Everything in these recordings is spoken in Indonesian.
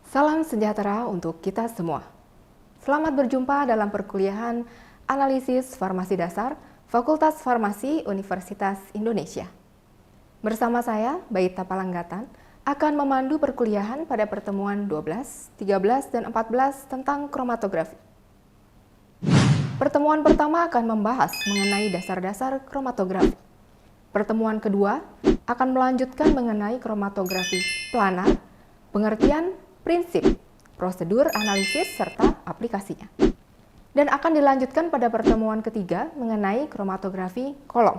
Salam sejahtera untuk kita semua. Selamat berjumpa dalam perkuliahan Analisis Farmasi Dasar Fakultas Farmasi Universitas Indonesia. Bersama saya, Baita Palanggatan, akan memandu perkuliahan pada pertemuan 12, 13, dan 14 tentang kromatografi. Pertemuan pertama akan membahas mengenai dasar-dasar kromatografi. Pertemuan kedua akan melanjutkan mengenai kromatografi planar, pengertian, prinsip, prosedur analisis, serta aplikasinya. Dan akan dilanjutkan pada pertemuan ketiga mengenai kromatografi kolom.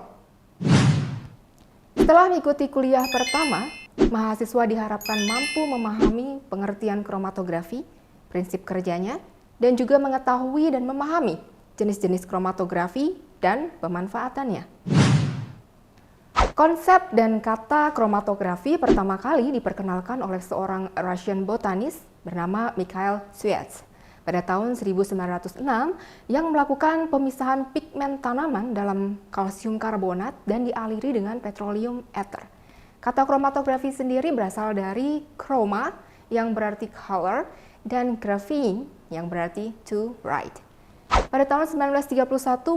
Setelah mengikuti kuliah pertama, mahasiswa diharapkan mampu memahami pengertian kromatografi, prinsip kerjanya, dan juga mengetahui dan memahami jenis-jenis kromatografi dan pemanfaatannya. Konsep dan kata kromatografi pertama kali diperkenalkan oleh seorang Russian botanis bernama Mikhail Sweets pada tahun 1906 yang melakukan pemisahan pigmen tanaman dalam kalsium karbonat dan dialiri dengan petroleum ether. Kata kromatografi sendiri berasal dari chroma yang berarti color dan graphene yang berarti to write. Pada tahun 1931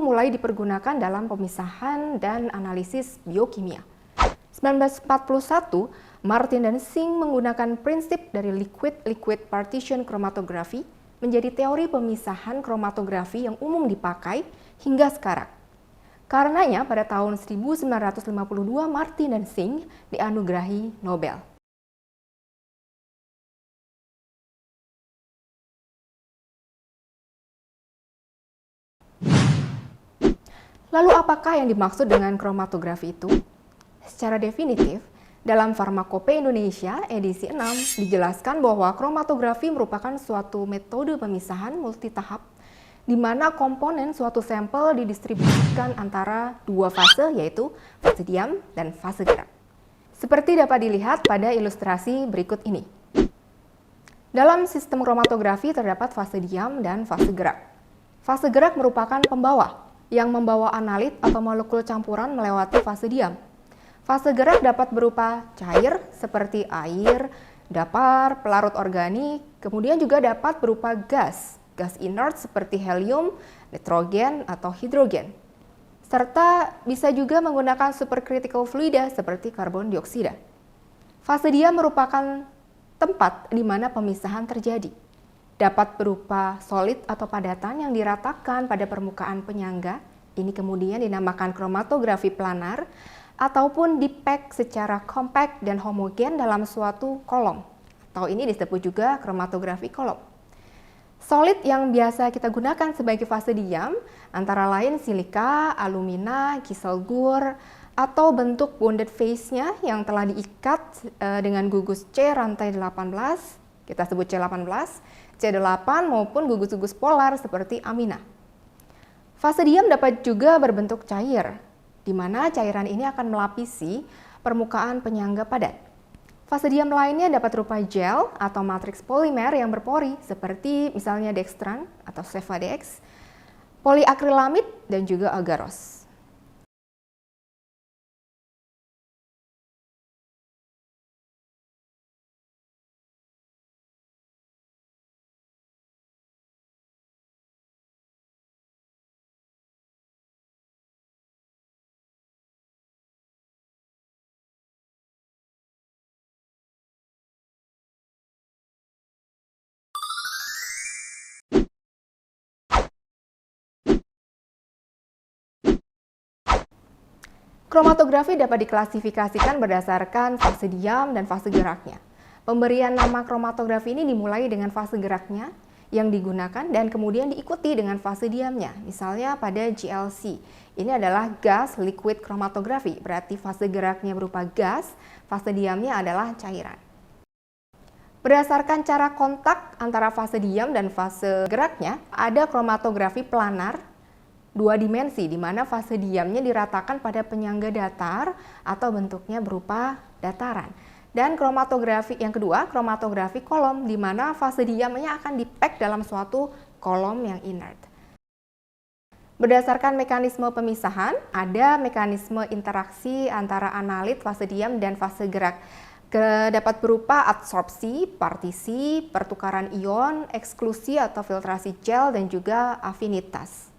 mulai dipergunakan dalam pemisahan dan analisis biokimia. 1941, Martin dan Singh menggunakan prinsip dari liquid-liquid partition chromatography menjadi teori pemisahan kromatografi yang umum dipakai hingga sekarang. Karenanya pada tahun 1952 Martin dan Singh dianugerahi Nobel. Lalu apakah yang dimaksud dengan kromatografi itu? Secara definitif, dalam Farmakope Indonesia edisi 6 dijelaskan bahwa kromatografi merupakan suatu metode pemisahan multitahap di mana komponen suatu sampel didistribusikan antara dua fase, yaitu fase diam dan fase gerak. Seperti dapat dilihat pada ilustrasi berikut ini. Dalam sistem kromatografi terdapat fase diam dan fase gerak. Fase gerak merupakan pembawa yang membawa analit atau molekul campuran melewati fase diam. Fase gerak dapat berupa cair seperti air, dapar, pelarut organik, kemudian juga dapat berupa gas inert seperti helium, nitrogen, atau hidrogen. Serta bisa juga menggunakan supercritical fluida seperti karbon dioksida. Fase diam merupakan tempat di mana pemisahan terjadi. Dapat berupa solid atau padatan yang diratakan pada permukaan penyangga, ini kemudian dinamakan kromatografi planar, ataupun dipack secara kompak dan homogen dalam suatu kolom, atau ini disebut juga kromatografi kolom. Solid yang biasa kita gunakan sebagai fase diam antara lain silika, alumina, kisel gur, atau bentuk bonded phase-nya yang telah diikat dengan gugus C rantai 18, kita sebut C18, C8 maupun gugus-gugus polar seperti amina. Fase diam dapat juga berbentuk cair, di mana cairan ini akan melapisi permukaan penyangga padat. Fase diam lainnya dapat berupa gel atau matriks polimer yang berpori seperti misalnya dextran atau Cefadex, poliakrilamid, dan juga agaros. Kromatografi dapat diklasifikasikan berdasarkan fase diam dan fase geraknya. Pemberian nama kromatografi ini dimulai dengan fase geraknya yang digunakan dan kemudian diikuti dengan fase diamnya. Misalnya pada GLC, ini adalah gas liquid kromatografi, berarti fase geraknya berupa gas, fase diamnya adalah cairan. Berdasarkan cara kontak antara fase diam dan fase geraknya, ada kromatografi planar, dua dimensi, di mana fase diamnya diratakan pada penyangga datar atau bentuknya berupa dataran. Dan kromatografi yang kedua, kromatografi kolom, di mana fase diamnya akan dipack dalam suatu kolom yang inert. Berdasarkan mekanisme pemisahan, ada mekanisme interaksi antara analit, fase diam, dan fase gerak. Dapat berupa adsorpsi, partisi, pertukaran ion, eksklusi atau filtrasi gel, dan juga afinitas.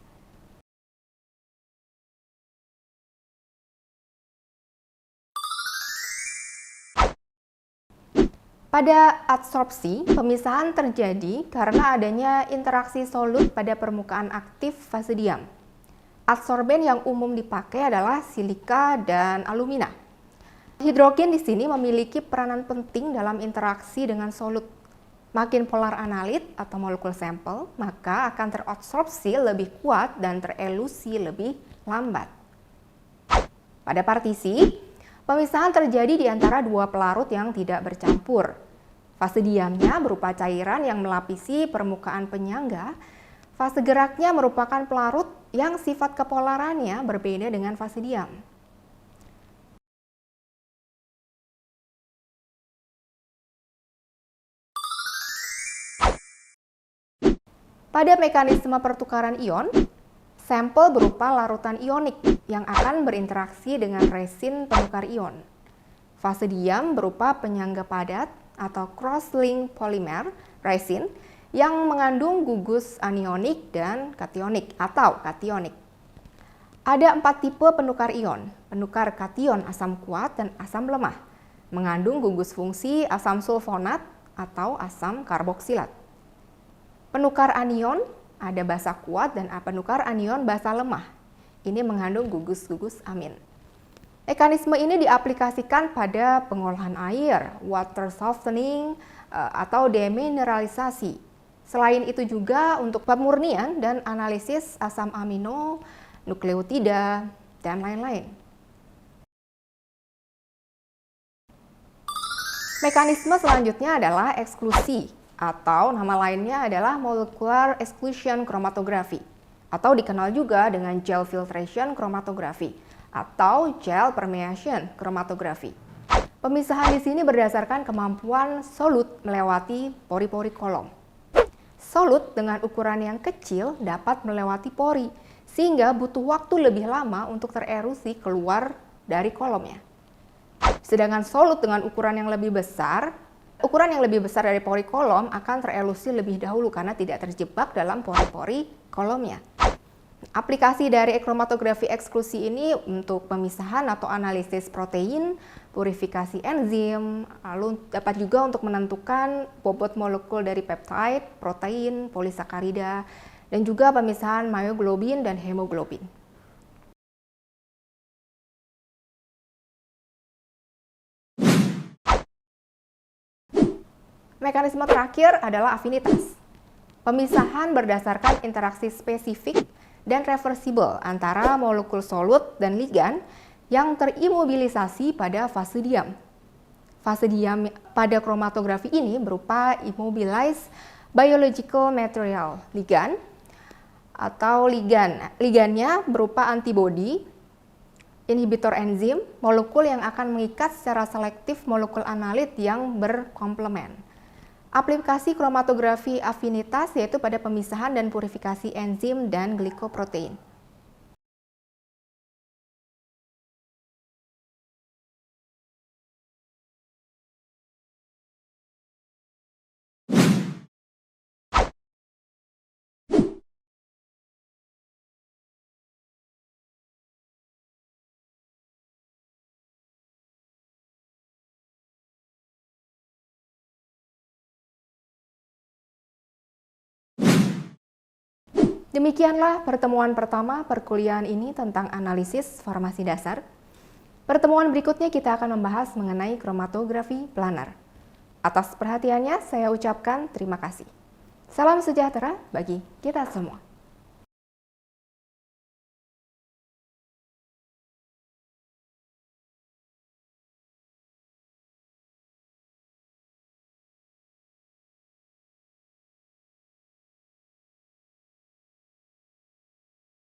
Pada adsorpsi, pemisahan terjadi karena adanya interaksi solut pada permukaan aktif fase diam. Adsorben yang umum dipakai adalah silika dan alumina. Hidrogen di sini memiliki peranan penting dalam interaksi dengan solut. Makin polar analit atau molekul sampel, maka akan teradsorpsi lebih kuat dan terelusi lebih lambat. Pada partisi, pemisahan terjadi di antara dua pelarut yang tidak bercampur. Fase diamnya berupa cairan yang melapisi permukaan penyangga. Fase geraknya merupakan pelarut yang sifat kepolarannya berbeda dengan fase diam. Pada mekanisme pertukaran ion, sampel berupa larutan ionik yang akan berinteraksi dengan resin penukar ion. Fase diam berupa penyangga padat atau cross-link polimer resin yang mengandung gugus anionik dan kationik atau kationik. Ada 4 tipe penukar ion, penukar kation asam kuat dan asam lemah, mengandung gugus fungsi asam sulfonat atau asam karboksilat. Penukar anion, ada basa kuat dan penukar anion basa lemah. Ini mengandung gugus-gugus amin. Mekanisme ini diaplikasikan pada pengolahan air, water softening, atau demineralisasi. Selain itu juga untuk pemurnian dan analisis asam amino, nukleotida, dan lain-lain. Mekanisme selanjutnya adalah eksklusi, atau nama lainnya adalah molecular exclusion chromatography, atau dikenal juga dengan gel filtration chromatography atau gel permeation chromatography. Pemisahan di sini berdasarkan kemampuan solut melewati pori-pori kolom. Solut dengan ukuran yang kecil dapat melewati pori, sehingga butuh waktu lebih lama untuk tererusi keluar dari kolomnya. Sedangkan solut dengan ukuran yang lebih besar dari pori kolom akan terelusi lebih dahulu karena tidak terjebak dalam pori-pori kolomnya. Aplikasi dari kromatografi eksklusi ini untuk pemisahan atau analisis protein, purifikasi enzim, lalu dapat juga untuk menentukan bobot molekul dari peptide, protein, polisakarida, dan juga pemisahan myoglobin dan hemoglobin. Mekanisme terakhir adalah afinitas. Pemisahan berdasarkan interaksi spesifik dan reversibel antara molekul solut dan ligan yang terimobilisasi pada fase diam. Fase diam pada kromatografi ini berupa immobilized biological material ligan atau ligannya berupa antibodi, inhibitor enzim, molekul yang akan mengikat secara selektif molekul analit yang berkomplement. Aplikasi kromatografi afinitas yaitu pada pemisahan dan purifikasi enzim dan glikoprotein. Demikianlah pertemuan pertama perkuliahan ini tentang analisis farmasi dasar. Pertemuan berikutnya kita akan membahas mengenai kromatografi planar. Atas perhatiannya saya ucapkan terima kasih. Salam sejahtera bagi kita semua.